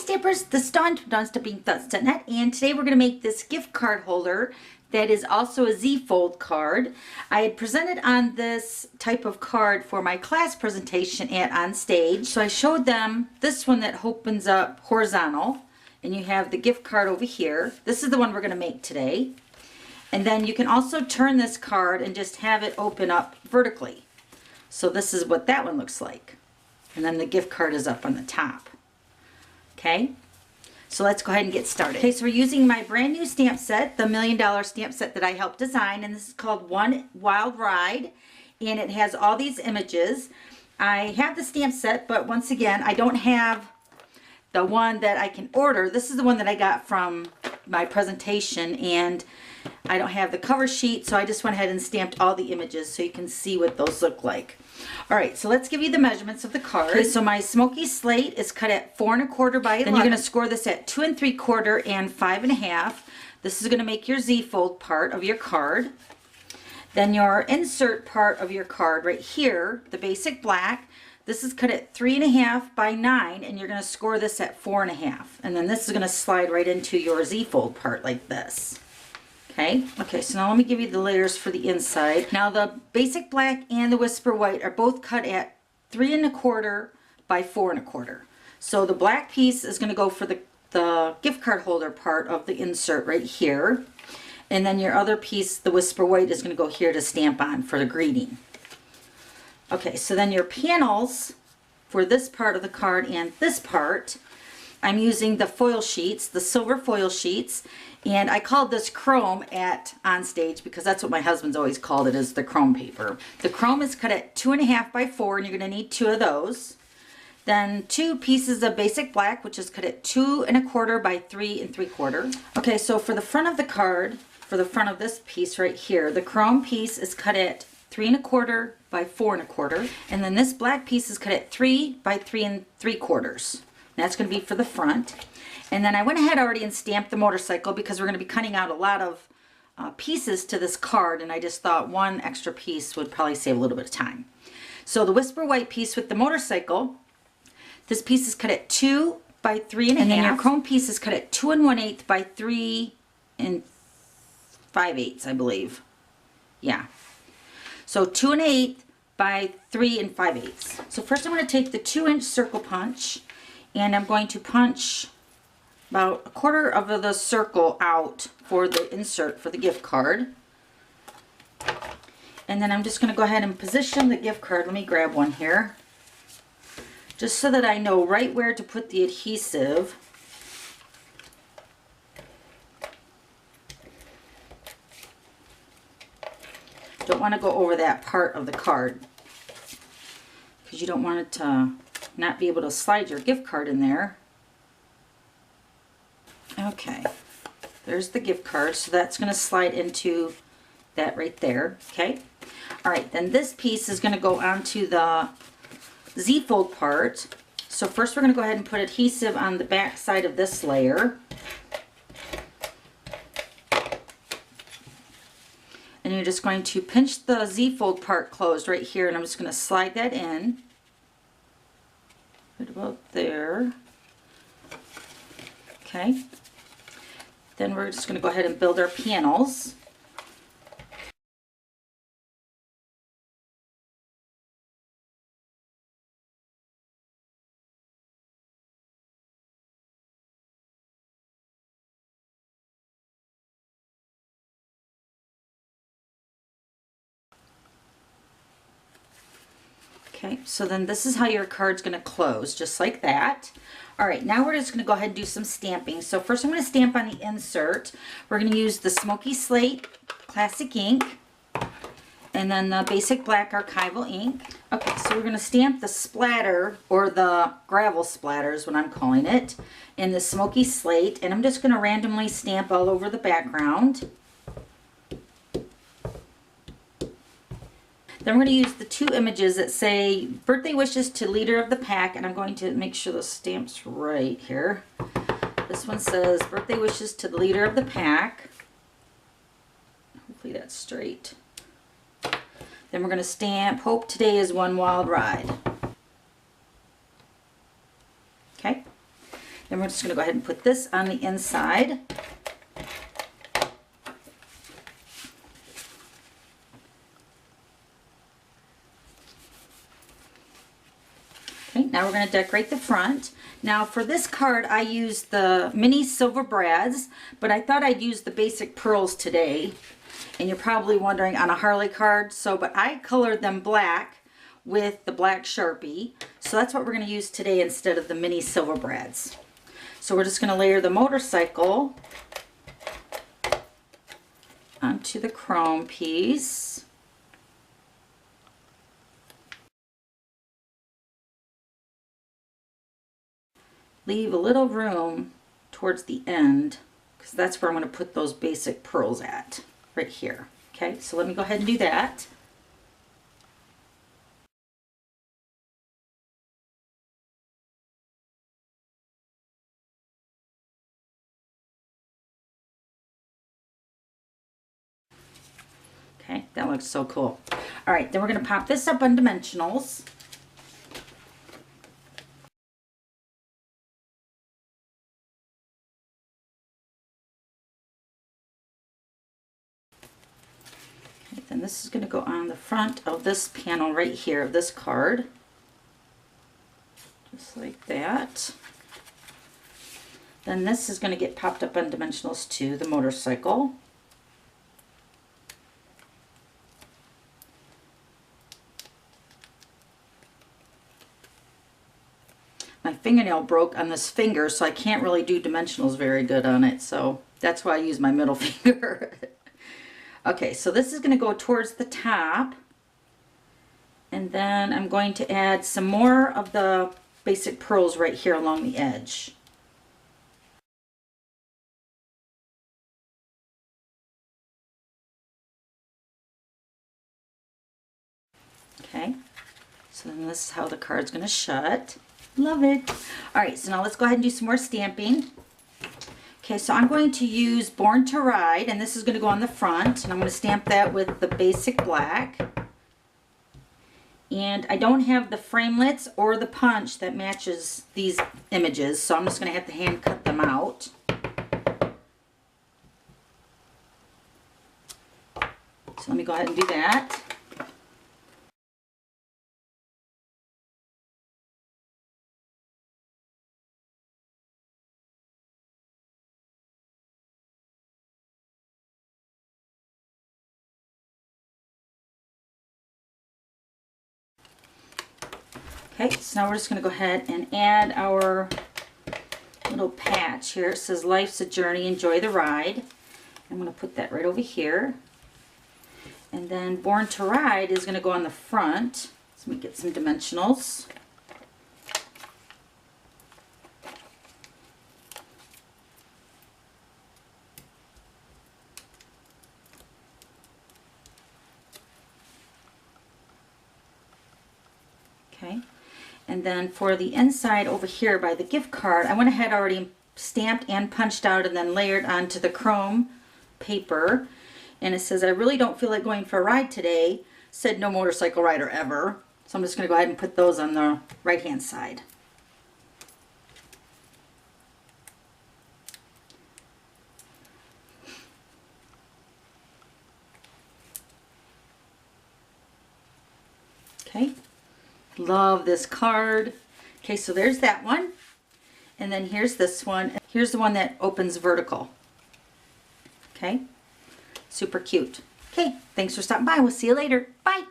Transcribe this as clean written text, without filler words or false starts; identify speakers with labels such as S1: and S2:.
S1: Stampers, this is Dawn from DawnStampingThoughts.net, and today we're going to make this gift card holder that is also a Z-fold card. I had presented on this type of card for my class presentation at On Stage. So I showed them this one that opens up horizontal, and you have the gift card over here. This is the one we're going to make today. And then you can also turn this card and just have it open up vertically. So this is what that one looks like. And then the gift card is up on the top. Okay, so let's go ahead and get started. Okay, so we're using my brand new stamp set, the $1 Million stamp set that I helped design, and this is called One Wild Ride, and it has all these images. I have the stamp set, but once again, I don't have the one that I can order. This is the one that I got from my presentation, and I don't have the cover sheet, so I just went ahead and stamped all the images so you can see what those look like. All right, so let's give you the measurements of the card. Okay, so my Smoky Slate is cut at 4 1/4 by 11. Then you're going to score this at 2 3/4 and 5 1/2. This is going to make your Z-fold part of your card. Then your insert part of your card right here, the basic black, this is cut at 3 1/2 by 9, and you're going to score this at 4 1/2. And then this is going to slide right into your Z-fold part like this. Okay, so now let me give you the layers for the inside. Now the basic black and the whisper white are both cut at 3 1/4 by 4 1/4. So the black piece is going to go for the gift card holder part of the insert right here. And then your other piece, the whisper white, is going to go here to stamp on for the greeting. Okay, so then your panels for this part of the card and this part, I'm using the foil sheets, the silver foil sheets, and I called this chrome at On Stage because that's what my husband's always called it, is the chrome paper. The chrome is cut at 2 1/2 by 4, and you're going to need 2 of those. Then 2 pieces of basic black, which is cut at 2 1/4 by 3 3/4. Okay, so for the front of the card, for the front of this piece right here, the chrome piece is cut at 3 1/4 by 4 1/4, and then this black piece is cut at 3 by 3 3/4. That's going to be for the front. And then I went ahead already and stamped the motorcycle because we're going to be cutting out a lot of pieces to this card, and I just thought one extra piece would probably save a little bit of time. So the whisper white piece with the motorcycle, this piece is cut at 2 by 3 1/2, and then your chrome piece is cut at 2 1/8 by 3 5/8, I believe. Yeah. So 2 1/8 by 3 5/8. So first I'm going to take the 2-inch circle punch, and I'm going to punch about 1/4 of the circle out for the insert for the gift card. And then I'm just going to go ahead and position the gift card. Let me grab one here, just so that I know right where to put the adhesive. Don't want to go over that part of the card because you don't want it to not be able to slide your gift card in there. Okay, there's the gift card, so that's going to slide into that right there. Okay, all right, then this piece is going to go onto the Z-fold part. So first we're going to go ahead and put adhesive on the back side of this layer. And you're just going to pinch the Z-fold part closed right here, and I'm just going to slide that in. Right about there. Okay. Then we're just going to go ahead and build our panels. Okay, so then this is how your card's going to close, just like that. All right, now we're just going to go ahead and do some stamping. So first I'm going to stamp on the insert. We're going to use the Smoky Slate Classic ink, and then the basic black archival ink. Okay, so we're going to stamp the splatter, or the gravel splatter is what I'm calling it, in the Smoky Slate, and I'm just going to randomly stamp all over the background. Then we're going to use the 2 images that say birthday wishes to leader of the pack, and I'm going to make sure the stamp's right here. This one says birthday wishes to the leader of the pack. Hopefully that's straight. Then we're going to stamp hope today is one wild ride. Okay. Then we're just going to go ahead and put this on the inside. Okay, now we're going to decorate the front. Now for this card I used the mini silver brads, but I thought I'd use the basic pearls today. And you're probably wondering on a Harley card, but I colored them black with the black Sharpie. So that's what we're going to use today instead of the mini silver brads. So we're just going to layer the motorcycle onto the chrome piece. Leave a little room towards the end because that's where I'm going to put those basic pearls at, right here. Okay, so let me go ahead and do that. Okay, that looks so cool. All right, then we're going to pop this up on dimensionals. Okay, then this is going to go on the front of this panel right here of this card. Just like that. Then this is going to get popped up on dimensionals too, the motorcycle. My fingernail broke on this finger, so I can't really do dimensionals very good on it, so that's why I use my middle finger. Okay, so this is going to go towards the top, and then I'm going to add some more of the basic pearls right here along the edge. Okay, so then this is how the card's going to shut. Love it. All right, so now let's go ahead and do some more stamping. Okay, so I'm going to use Born to Ride, and this is going to go on the front, and I'm going to stamp that with the basic black. And I don't have the framelits or the punch that matches these images, so I'm just going to have to hand cut them out. So let me go ahead and do that. Okay, so now we're just going to go ahead and add our little patch here. It says life's a journey, enjoy the ride. I'm going to put that right over here. And then Born to Ride is going to go on the front. So let me get some dimensionals. Okay. And then for the inside over here by the gift card, I went ahead already stamped and punched out and then layered onto the chrome paper. And it says, I really don't feel like going for a ride today. Said no motorcycle rider ever. So I'm just going to go ahead and put those on the right hand side. Okay. Love this card. Okay, so there's that one. And then here's this one. Here's the one that opens vertical. Okay, super cute. Okay, thanks for stopping by. We'll see you later. Bye.